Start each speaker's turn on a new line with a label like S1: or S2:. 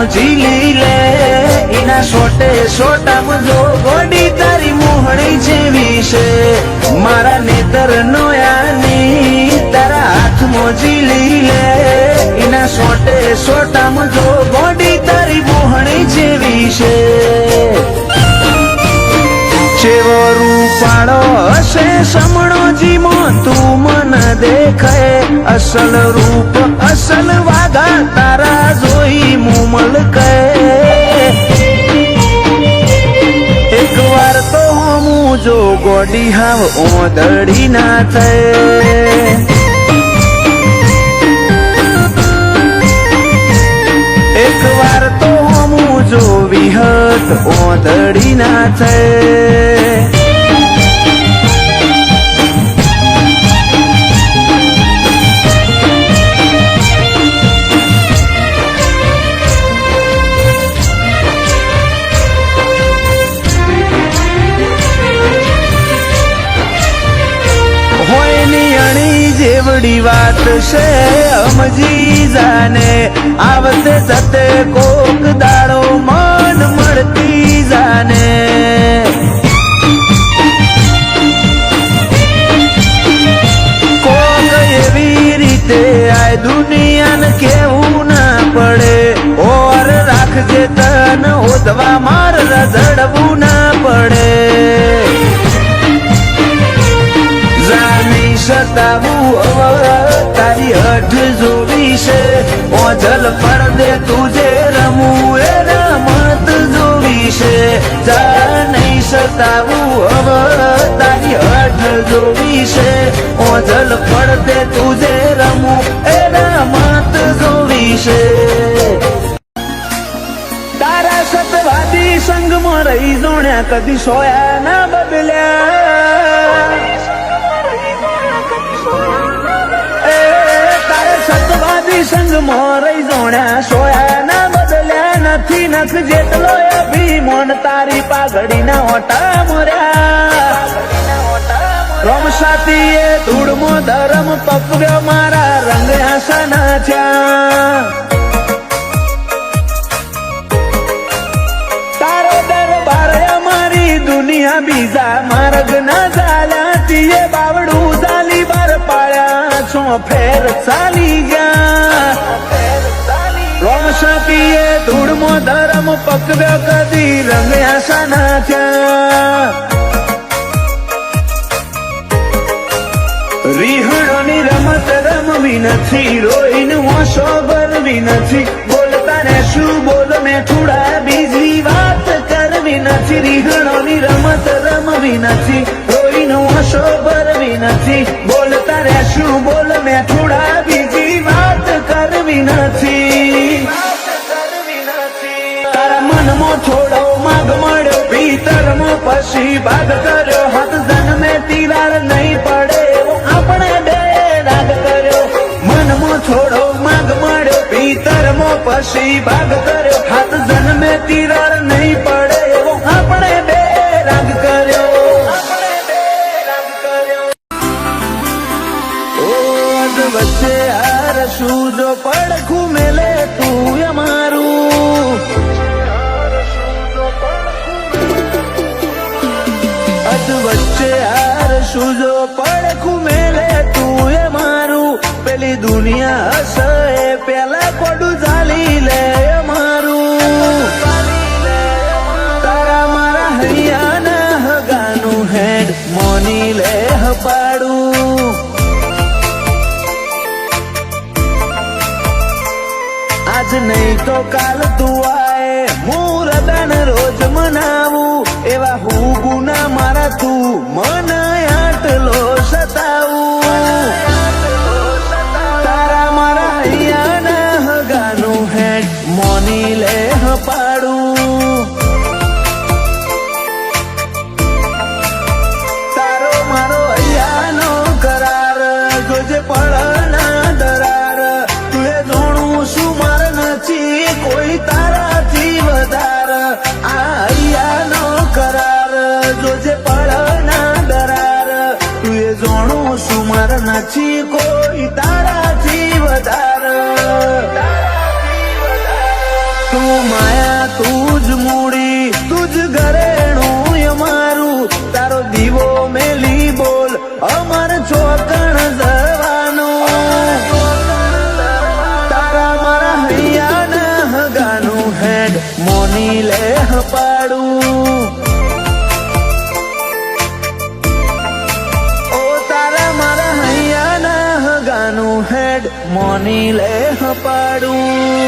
S1: ઝીલી લે એના સોટે સોટામાં જો ગોડી તારી મોહણી જેવી છે મારા નેતર નો યાની તારા હાથમાં ઝીલી લે એના સોટે સોટામાં જો ગોડી તારી મોહણી જેવી છે ચેવો રૂપાળો હશે સમણો જીમો તું મન દેખાય અસલ રૂપ અસલ વાગા તારા જોઈ મુમલ કહે એક વાર તો હું જો ગોડી હાવ ઓદડી ના થાય એક વાર તો હું જો વિહત ઓદડી ના થાય જેવડી વાત છે સમજી જાને આવતે જતે કોક દાડો મન મળતી જાને કોક એવી રીતે આ દુનિયાને કેવું ના પડે ઓર રાખજે તન ઓદવા માર રઝડવું ના પડે સતાવું તારી હઠ જોવી છે ઓજલ પડદે તુજે રમવું એ રમત જોવી છે જા નહીં સતાવું તારી હઠ જોવી છે ઓજલ પડદે તુજે રમવું એ રમત જોવી છે તારા સતવાદી સંગમાં રહી જોણ્યા કદી સોયા ના બદલ્યા સંગમાં રહી જોણ્યા સોયા ના બદલ્યા નથી નખ જેટલો અભિમાન તારી પાઘડી ના ઓટા મર્યા રમ સાથી એ ધૂળમાં ધરમ પકવ્યો મારા રંગ આસના થયા તારો દરબાર અમારી દુનિયા બીજા માર્ગ ના ચાલ્યા તીએ બાવડું ચાલી બાર પાડ્યા છો ફેર ચાલી ગયા રોમસાતીએ ધૂળમાં ધરમ પકવ્યો કદી રમ્યા સાના થયા રીહણોની રમત રમવી નથી રોઈને હોશો ભરવી નથી બોલતા ને શું બોલ મેઠુડા બીજી વાત કરવી નથી રીહણોની રમત રમવી નથી રોઈને હોશો ભરવી નથી બોલતા ને શું બોલ મેઠુડા બીજી વાત કરવી નથી તારા મનમાં થોડો માગ મળ્યો ભીતરમાં પછી ભાગ કર્યો હાથ જન્મે તિરાડ નહીં પડે એવો આપણે બે રાગ કર્યો મનમાં થોડો માગ મળ્યો ભીતરમાં પછી ભાગ કર્યો હાથ જન્મે તિરાડ નહીં પડે એવો આપણે બે રાગ કર્યો વચ્ચે હાર શું જો પડખું મેલે તું અમારું વચ્ચે હાર શું જો પડખું મેલે તું અમારું પેલી દુનિયા હશે પેલા કોડું ચાલી લે અમારું તારા મારા હૈયાના હગાનું હેડ મોની લે હપાડું આજ નહીં તો કાલ તું આય હું હૃદય રોજ મનાવું એવા હું ગુના મારા તું મન આટલો સતાવું તારા મારા હૈયાના હગાનું હેડ મોની લે હપાડું તારો મારો હૈયાનો કરાર જોજે પળના દરાર તું એ જોણું શું માર નથી કોઈ તારાથી વધાર આ હૈયાનો કરાર જોજે પળના દરાર તું એ જોણું શું માર નથી હપાડું. ઓ તારા મારા હૈયાના હગાનું હેડ મોની લે હપાડું.